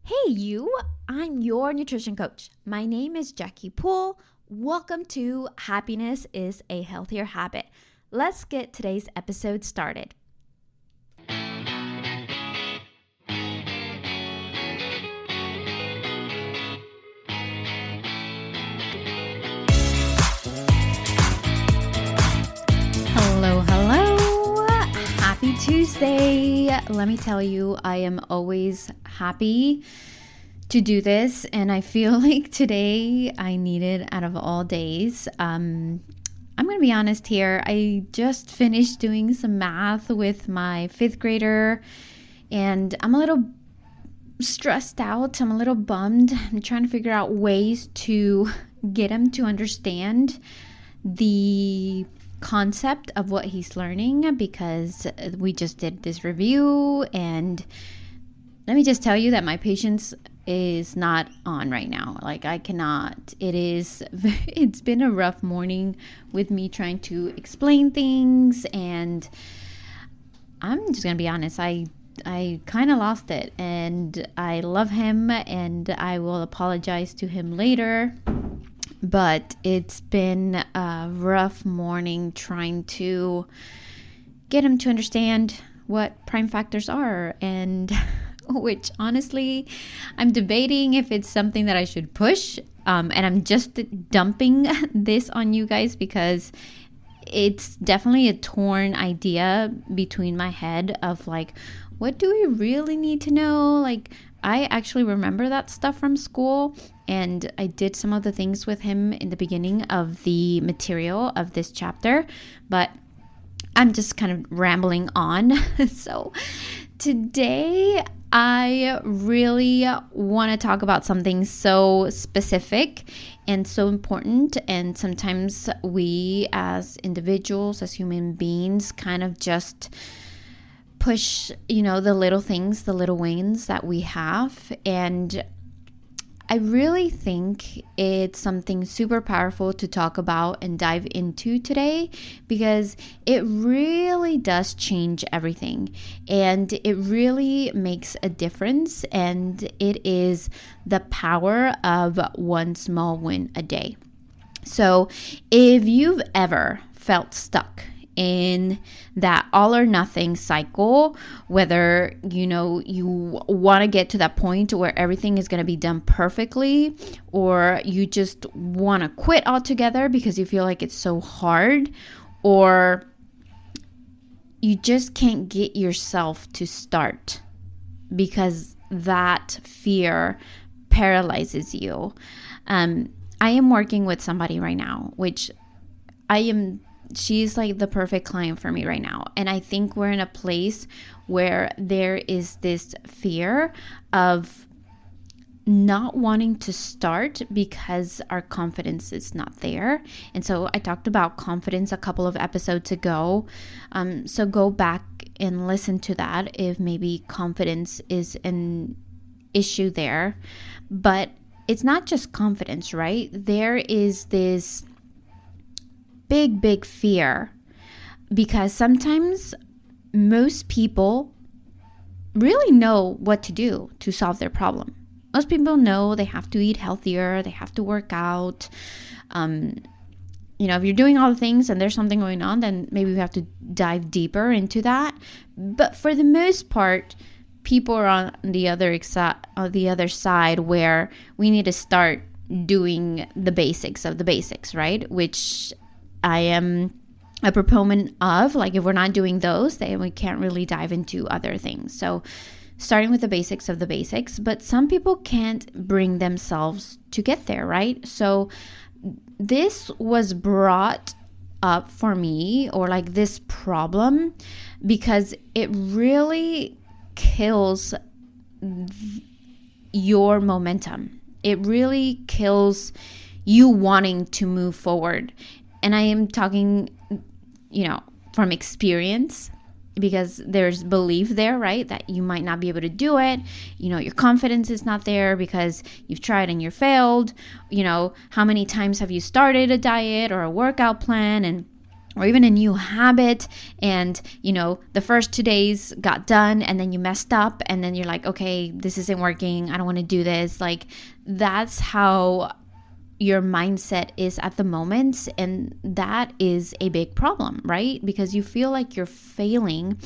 Hey, you! I'm your nutrition coach. My name is Jackie Poole. Welcome to Happiness is a Healthier Habit. Let's get today's episode started. Hello. Happy Tuesday. Let me tell you, I am always happy to do this, and I feel like today I need it out of all days. I'm going to be honest here. I just finished doing some math with my fifth grader, and I'm a little stressed out. I'm a little bummed. I'm trying to figure out ways to get him to understand the concept of what he's learning, because we just did this review, and let me just tell you that my patience is not on right now. Like, I cannot. It's been a rough morning with me trying to explain things, and I'm just gonna be honest, I kind of lost it, and I love him, and I will apologize to him later. But it's been a rough morning trying to get him to understand what prime factors are, and which honestly, I'm debating if it's something that I should push. And I'm just dumping this on you guys because it's definitely a torn idea between my head of like, what do we really need to know? Like, I actually remember that stuff from school, and I did some of the things with him in the beginning of the material of this chapter, but I'm just kind of rambling on. So today I really want to talk about something so specific and so important, and sometimes we as individuals, as human beings, kind of just push, the little things, the little wins that we have. And I really think it's something super powerful to talk about and dive into today, because it really does change everything, and it really makes a difference, and it is the power of one small win a day. So if you've ever felt stuck in that all or nothing cycle, whether you want to get to that point where everything is going to be done perfectly, or you just want to quit altogether because you feel like it's so hard, or you just can't get yourself to start because that fear paralyzes you. I am working with somebody right now, which she's like the perfect client for me right now. And I think we're in a place where there is this fear of not wanting to start because our confidence is not there. And so I talked about confidence a couple of episodes ago. So go back and listen to that if maybe confidence is an issue there. But it's not just confidence, right? There is this big fear, because sometimes most people really know what to do to solve their problem. Most people know they have to eat healthier, they have to work out. If you're doing all the things and there's something going on, then maybe we have to dive deeper into that. But for the most part, people are on the other side where we need to start doing the basics of the basics, right? Which I am a proponent of. Like, if we're not doing those, then we can't really dive into other things. So starting with the basics of the basics, but some people can't bring themselves to get there, right? So this was brought up for me, or like this problem, because it really kills your momentum. It really kills you wanting to move forward. And I am talking, from experience, because there's belief there, right? That you might not be able to do it. Your confidence is not there because you've tried and you failed. How many times have you started a diet or a workout plan and or even a new habit, and the first 2 days got done and then you messed up, and then you're like, okay, this isn't working, I don't want to do this. Like, that's how your mindset is at the moment, and that is a big problem, right? Because you feel like you're failing.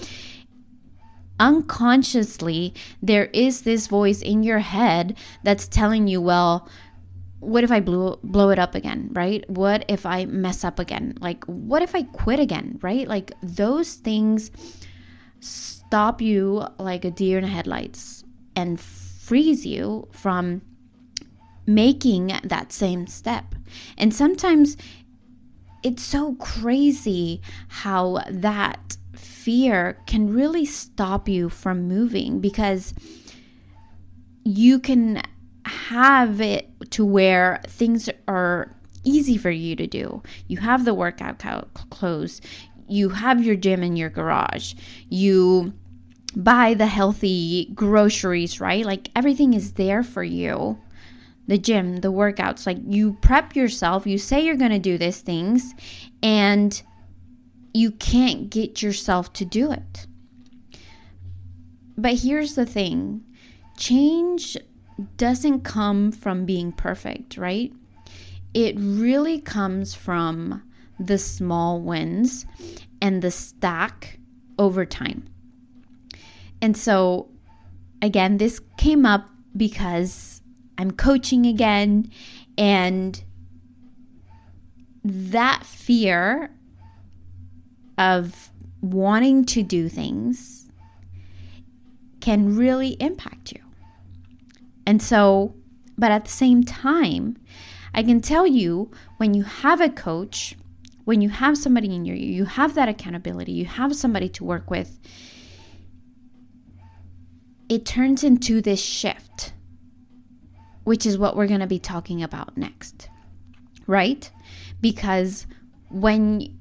Unconsciously, there is this voice in your head that's telling you, well, what if I blow it up again, right? What if I mess up again? Like, what if I quit again, right? Like, those things stop you like a deer in the headlights and freeze you from making that same step. And sometimes it's so crazy how that fear can really stop you from moving, because you can have it to where things are easy for you to do. You have the workout clothes, you have your gym in your garage, you buy the healthy groceries, right? Like, everything is there for you. The gym, the workouts, like, you prep yourself, you say you're going to do these things, and you can't get yourself to do it. But here's the thing, change doesn't come from being perfect, right? It really comes from the small wins and the stack over time. And so, again, this came up because I'm coaching again, and that fear of wanting to do things can really impact you. And so, but at the same time, I can tell you, when you have a coach, when you have somebody in you have that accountability, you have somebody to work with, it turns into this shift, which is what we're going to be talking about next, right? Because when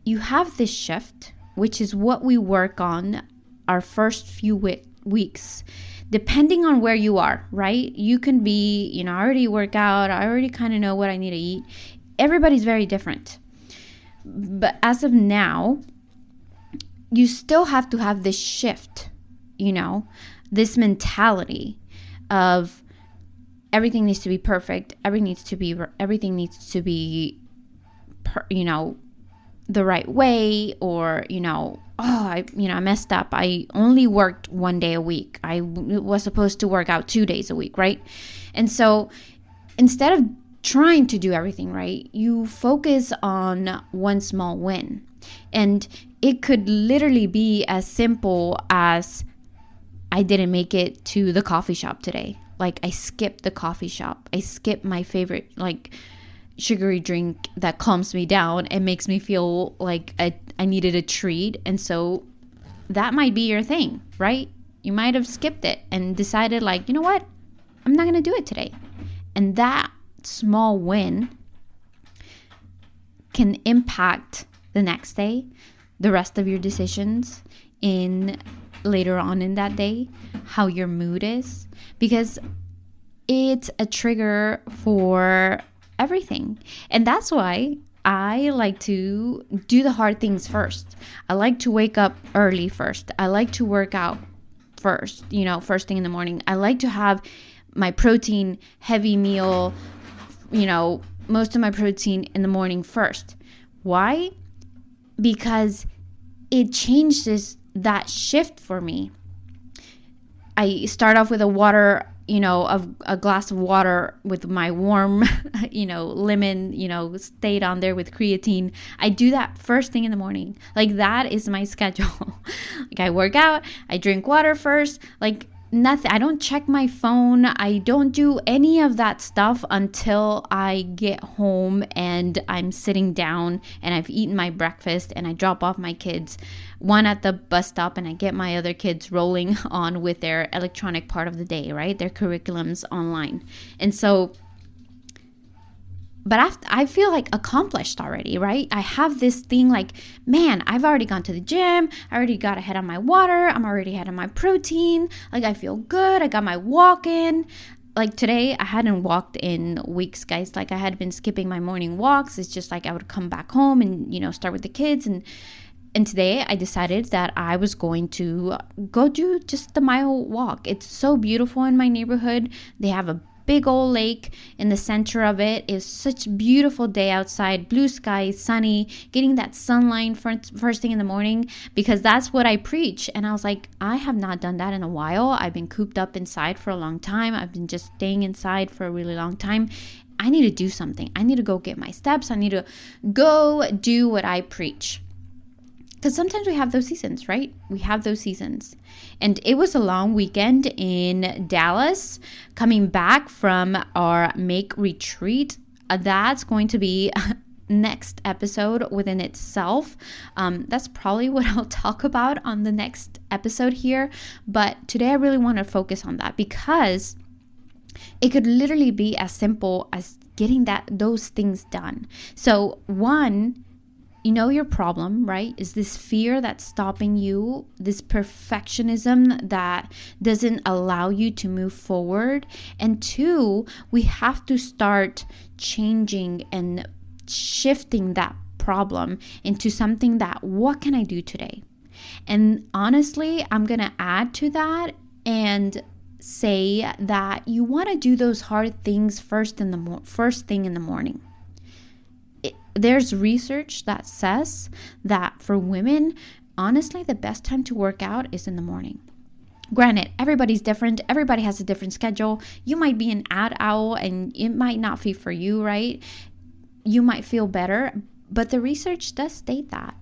you have this shift, which is what we work on our first few weeks, depending on where you are, right? You can be, I already work out, I already kind of know what I need to eat. Everybody's very different. But as of now, you still have to have this shift, this mentality of everything needs to be perfect, everything needs to be the right way, or I messed up, I only worked 1 day a week, I was supposed to work out 2 days a week, right? And so instead of trying to do everything right, you focus on one small win. And it could literally be as simple as, I didn't make it to the coffee shop today. Like, I skipped the coffee shop, I skipped my favorite sugary drink that calms me down and makes me feel like I needed a treat. And so that might be your thing, right? You might have skipped it and decided, like, you know what, I'm not going to do it today. And that small win can impact the next day, the rest of your decisions in later on in that day, how your mood is, because it's a trigger for everything. And that's why I like to do the hard things first. I like to wake up early first. I like to work out first, first thing in the morning. I like to have my protein heavy meal, most of my protein in the morning first. Why? Because it changes that shift for me. I start off with a glass of water with my warm, lemon, stayed on there with creatine. I do that first thing in the morning. Like, that is my schedule. Like, I work out, I drink water first, like nothing. I don't check my phone. I don't do any of that stuff until I get home and I'm sitting down and I've eaten my breakfast and I drop off my kids, one at the bus stop, and I get my other kids rolling on with their electronic part of the day, right? Their curriculums online. And so, but I feel like accomplished already, right? I have this thing like, man, I've already gone to the gym. I already got ahead on my water. I'm already ahead on my protein. Like, I feel good. I got my walk in. like today I hadn't walked in weeks, guys. Like I had been skipping my morning walks. It's just like I would come back home and, start with the kids. And today I decided that I was going to go do just the mile walk. It's so beautiful in my neighborhood. They have a big old lake in the center of it. It's such a beautiful day outside, blue sky, sunny, getting that sunlight first thing in the morning, because that's what I preach. And I was like, I have not done that in a while. I've been cooped up inside for a long time. I've been just staying inside for a really long time. I need to do something. I need to go get my steps. I need to go do what I preach. Because sometimes we have those seasons, right? We have those seasons. And it was a long weekend in Dallas, coming back from our Make retreat. That's going to be next episode within itself. That's probably what I'll talk about on the next episode here. But today I really want to focus on that, because it could literally be as simple as getting those things done. So one, your problem, right, is this fear that's stopping you, this perfectionism that doesn't allow you to move forward. And two, we have to start changing and shifting that problem into something that, what can I do today? And honestly, I'm going to add to that and say that you want to do those hard things first thing in the morning. There's research that says that for women, honestly, the best time to work out is in the morning. Granted, everybody's different. Everybody has a different schedule. You might be an ad owl and it might not be for you, right? You might feel better, but the research does state that.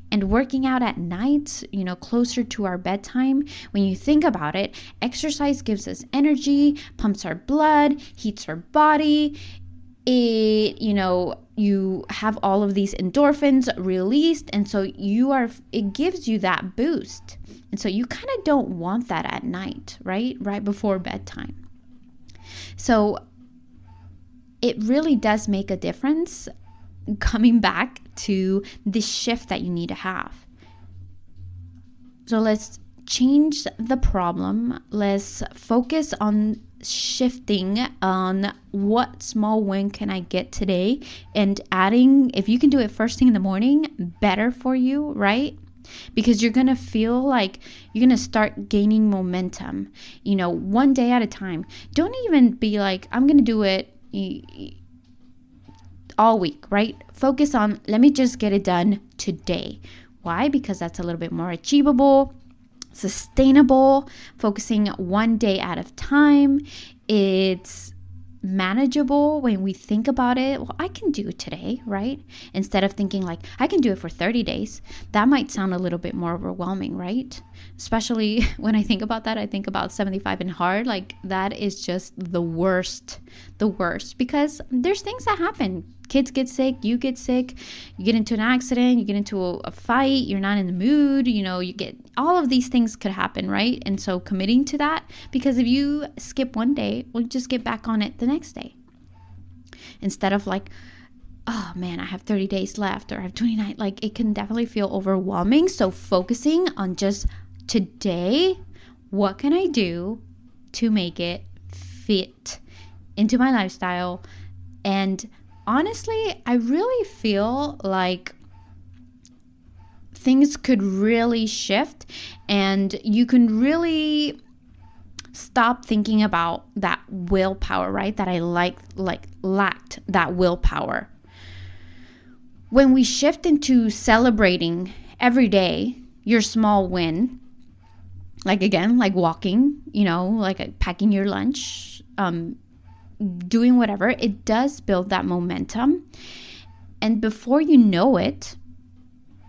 And working out at night, closer to our bedtime, when you think about it, exercise gives us energy, pumps our blood, heats our body. You have all of these endorphins released, and so it gives you that boost. And so you kind of don't want that at night, right before bedtime. So it really does make a difference, coming back to this shift that you need to have. So let's change the problem. Let's focus on shifting on what small win can I get today, and adding, if you can do it first thing in the morning, better for you, right? Because you're going to feel like you're going to start gaining momentum, one day at a time. Don't even be like, I'm going to do it all week, right? Focus on, let me just get it done today. Why? Because that's a little bit more achievable, sustainable, focusing one day at a time. It's manageable when we think about it. Well, I can do it today, right? Instead of thinking like I can do it for 30 days. That might sound a little bit more overwhelming, right? Especially when I think about that, I think about 75 and hard. Like that is just the worst, because there's things that happen. Kids get sick, you get sick, you get into an accident, you get into a fight, you're not in the mood, you get, all of these things could happen, right? And so committing to that, because if you skip one day, well, just get back on it the next day. Instead of like, oh man, I have 30 days left, or I have 29, like it can definitely feel overwhelming. So focusing on just today, what can I do to make it fit into my lifestyle? And honestly, I really feel like things could really shift, and you can really stop thinking about that willpower, right? That I lacked that willpower. When we shift into celebrating every day your small win, like walking, like packing your lunch, doing whatever, it does build that momentum. And before you know it,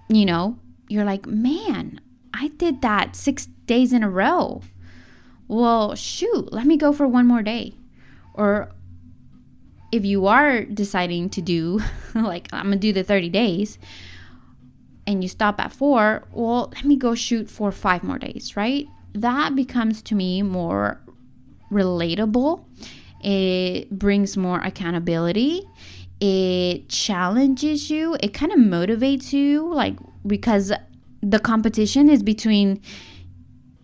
you're like, man, I did that 6 days in a row. Well, shoot, let me go for one more day. Or if you are deciding to do, like, I'm going to do the 30 days, and you stop at 4, well, let me go shoot for 5 more days, right? That becomes to me more relatable. It brings more accountability. It challenges you. It kind of motivates you, like, because the competition is between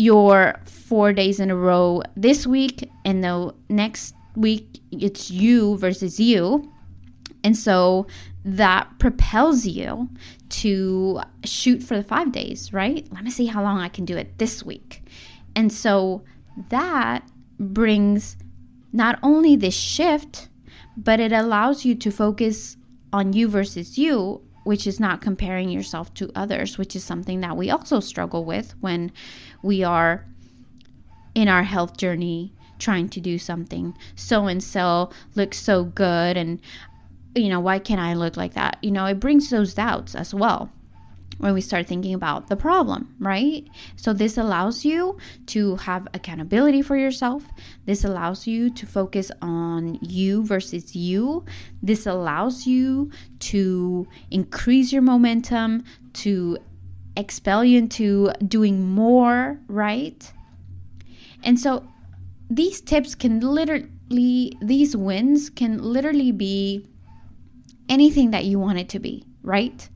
your 4 days in a row this week, and the next week it's you versus you. And so that propels you to shoot for the 5 days, right? Let me see how long I can do it this week. And so that brings not only this shift, but it allows you to focus on you versus you, which is not comparing yourself to others, which is something that we also struggle with when we are in our health journey trying to do something. So and so looks so good, and why can't I look like that? It brings those doubts as well when we start thinking about the problem, right? So this allows you to have accountability for yourself. This allows you to focus on you versus you. This allows you to increase your momentum, to expel you into doing more, right? And so these tips these wins can literally be anything that you want it to be, right?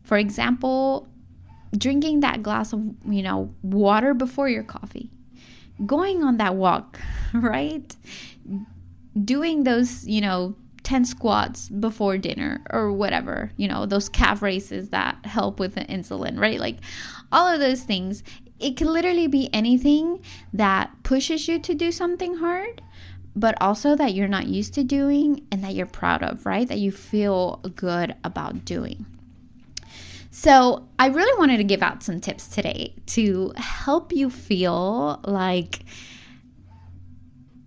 For example, drinking that glass of, water before your coffee, going on that walk, right? Doing those, 10 squats before dinner or whatever, those calf raises that help with the insulin, right? Like all of those things. It can literally be anything that pushes you to do something hard, but also that you're not used to doing and that you're proud of, right? That you feel good about doing. So I really wanted to give out some tips today to help you feel like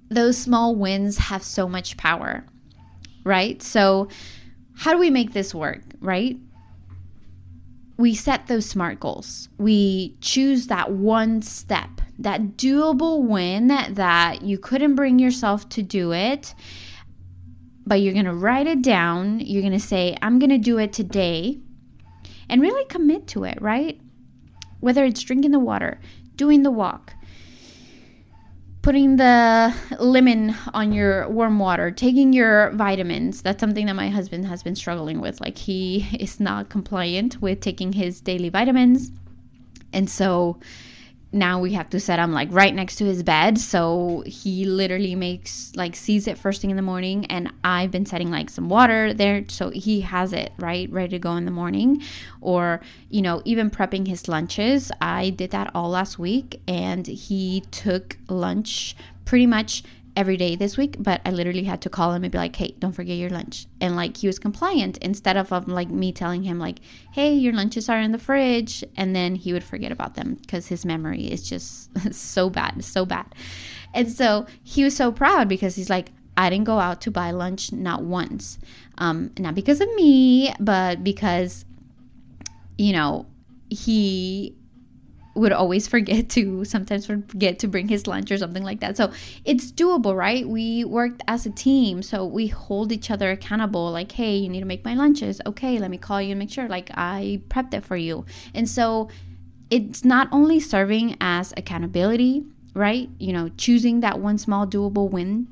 those small wins have so much power, right? So how do we make this work, right? We set those SMART goals. We choose that one step, that doable win that you couldn't bring yourself to do it, but you're going to write it down. You're going to say, I'm going to do it today. And really commit to it, right? Whether it's drinking the water, doing the walk, putting the lemon on your warm water, taking your vitamins. That's something that my husband has been struggling with. Like he is not compliant with taking his daily vitamins. And so now we have to set him like right next to his bed. So he literally sees it first thing in the morning. And I've been setting like some water there. So he has it, right, ready to go in the morning. Or, even prepping his lunches. I did that all last week. And he took lunch pretty much every day this week, but I literally had to call him and be like, hey, don't forget your lunch. And like he was compliant instead of like me telling him like, hey, your lunches are in the fridge, and then he would forget about them because his memory is just so bad. And so he was so proud because he's like, I didn't go out to buy lunch not once. Not because of me, but because he would always forget to bring his lunch or something like that. So it's doable, right? We worked as a team, so we hold each other accountable. Like, hey, you need to make my lunches. Okay, let me call you and make sure like I prepped it for you. And so it's not only serving as accountability, right? Choosing that one small doable win,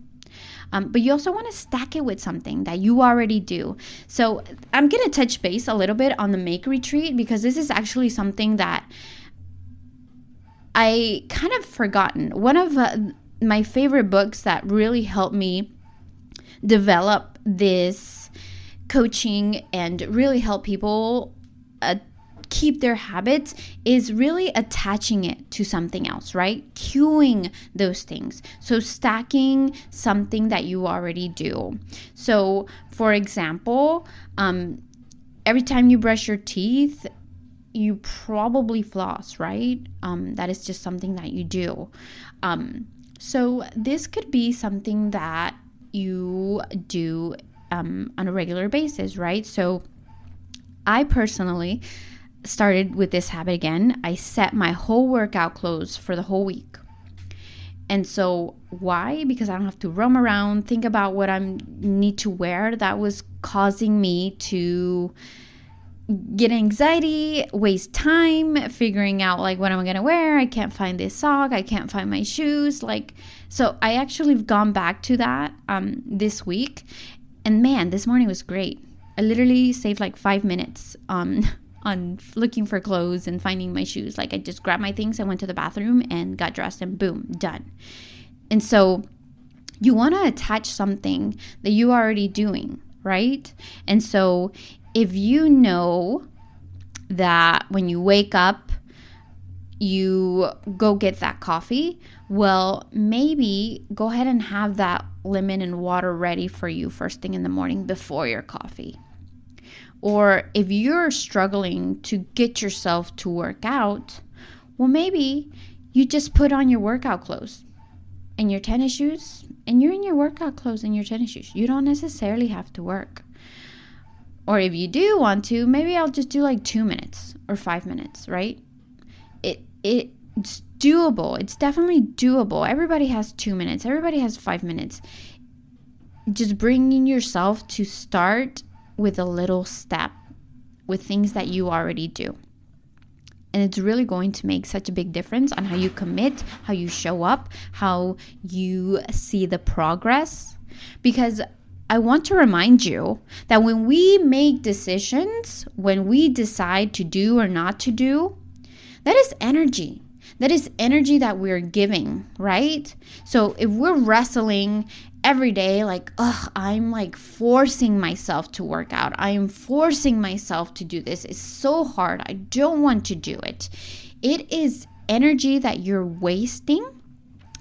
but you also want to stack it with something that you already do. So I'm going to touch base a little bit on the Make Retreat, because this is actually something that I kind of forgotten. One of my favorite books that really helped me develop this coaching and really help people keep their habits is really attaching it to something else, right? Cueing those things. So stacking something that you already do. So for example, every time you brush your teeth, you probably floss, right? That is just something that you do. So this could be something that you do on a regular basis, right? So I personally started with this habit again. I set my whole workout clothes for the whole week. And so why? Because I don't have to roam around, think about what I need to wear. That was causing me to get anxiety, waste time figuring out like what am I gonna wear. I can't find this sock, I can't find my shoes. So I actually have gone back to that this week, and man, this morning was great. I literally saved like 5 minutes looking for clothes and finding my shoes. Like I just grabbed my things, I went to the bathroom and got dressed and boom, done. And so you want to attach something that you are already doing, right? And so if you know that when you wake up, you go get that coffee, well, maybe go ahead and have that lemon and water ready for you first thing in the morning before your coffee. Or if you're struggling to get yourself to work out, well, maybe you just put on your workout clothes and your tennis shoes, and you're in your workout clothes and your tennis shoes. You don't necessarily have to work. Or if you do want to, maybe I'll just do like 2 minutes or 5 minutes, right? It's doable. It's definitely doable. Everybody has 2 minutes. Everybody has 5 minutes. Just bringing yourself to start with a little step with things that you already do. And it's really going to make such a big difference on how you commit, how you show up, how you see the progress. Because I want to remind you that when we make decisions, when we decide to do or not to do, that is energy. That is energy that we're giving, right? So if we're wrestling every day, like, I'm like forcing myself to work out. I am forcing myself to do this. It's so hard. I don't want to do it. It is energy that you're wasting,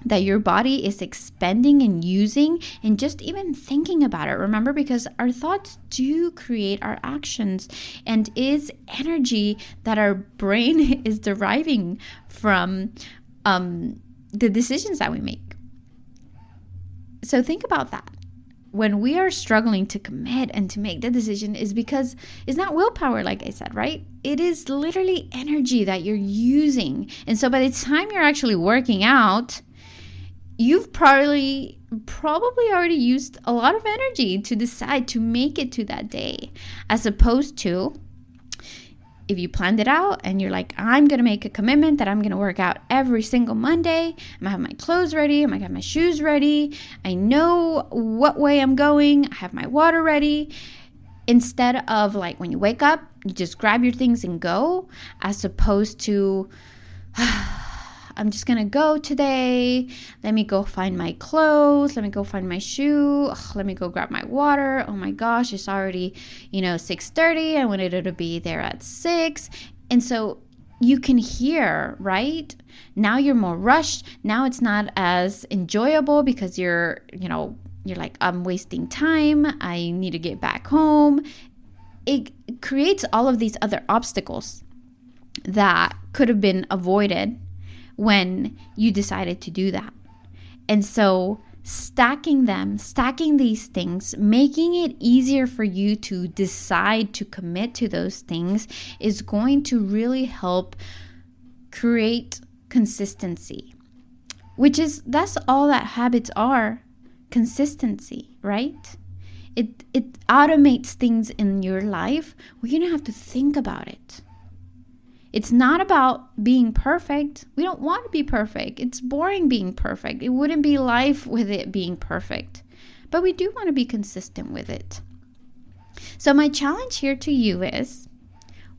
that your body is expending and using, and just even thinking about it. Remember, because our thoughts do create our actions, and is energy that our brain is deriving from the decisions that we make. So think about that. When we are struggling to commit and to make the decision is because it's not willpower, like I said, right? It is literally energy that you're using. And so by the time you're actually working out, you've probably already used a lot of energy to decide to make it to that day, as opposed to if you planned it out and you're like, I'm going to make a commitment that I'm going to work out every single Monday. I'm going to have my clothes ready. I'm going to have my shoes ready. I know what way I'm going. I have my water ready. Instead of like when you wake up, you just grab your things and go, as opposed to I'm just going to go today. Let me go find my clothes. Let me go find my shoe. Let me go grab my water. Oh my gosh, it's already, 6:30. I wanted it to be there at 6. And so you can hear, right? Now you're more rushed. Now it's not as enjoyable because you're like, I'm wasting time. I need to get back home. It creates all of these other obstacles that could have been avoided when you decided to do that. And so stacking these things, making it easier for you to decide to commit to those things is going to really help create consistency, that's all that habits are, consistency, right? It automates things in your life where you don't have to think about it. It's not about being perfect. We don't want to be perfect. It's boring being perfect. It wouldn't be life with it being perfect. But we do want to be consistent with it. So my challenge here to you is,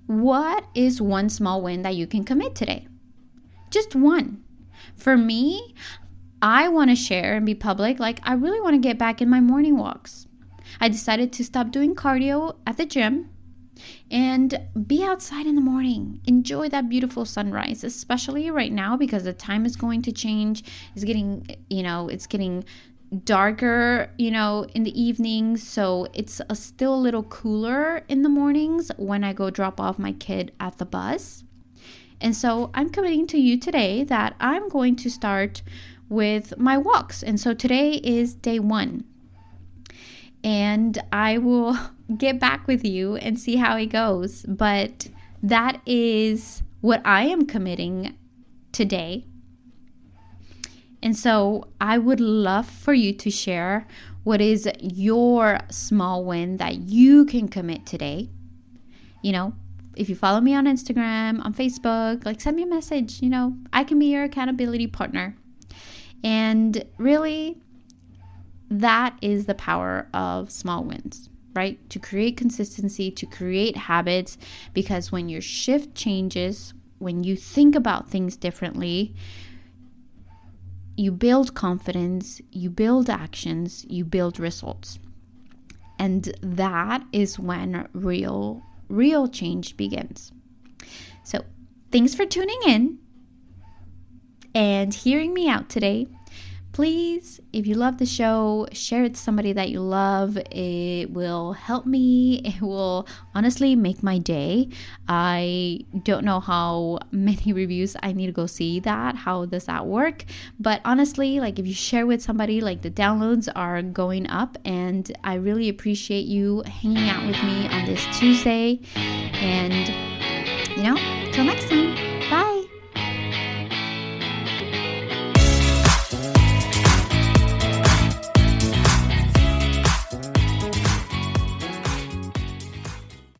what is one small win that you can commit today? Just one. For me, I want to share and be public. Like, I really want to get back in my morning walks. I decided to stop doing cardio at the gym and be outside in the morning. Enjoy that beautiful sunrise, especially right now because the time is going to change. It's getting darker, in the evenings. So it's still a little cooler in the mornings when I go drop off my kid at the bus. And so I'm committing to you today that I'm going to start with my walks. And so today is day 1. And I will get back with you and see how it goes. But that is what I am committing today. And so I would love for you to share what is your small win that you can commit today. If you follow me on Instagram, on Facebook, send me a message. I can be your accountability partner. And really, that is the power of small wins. right? To create consistency, to create habits, because when your shift changes, when you think about things differently, you build confidence, you build actions, you build results. And that is when real change begins. So, thanks for tuning in and hearing me out today. Please, if you love the show, share it to somebody that you love. It will help me. It will honestly make my day. I don't know how many reviews I need to go see that. How does that work? But honestly, like if you share with somebody, like the downloads are going up, and I really appreciate you hanging out with me on this Tuesday. And, till next time.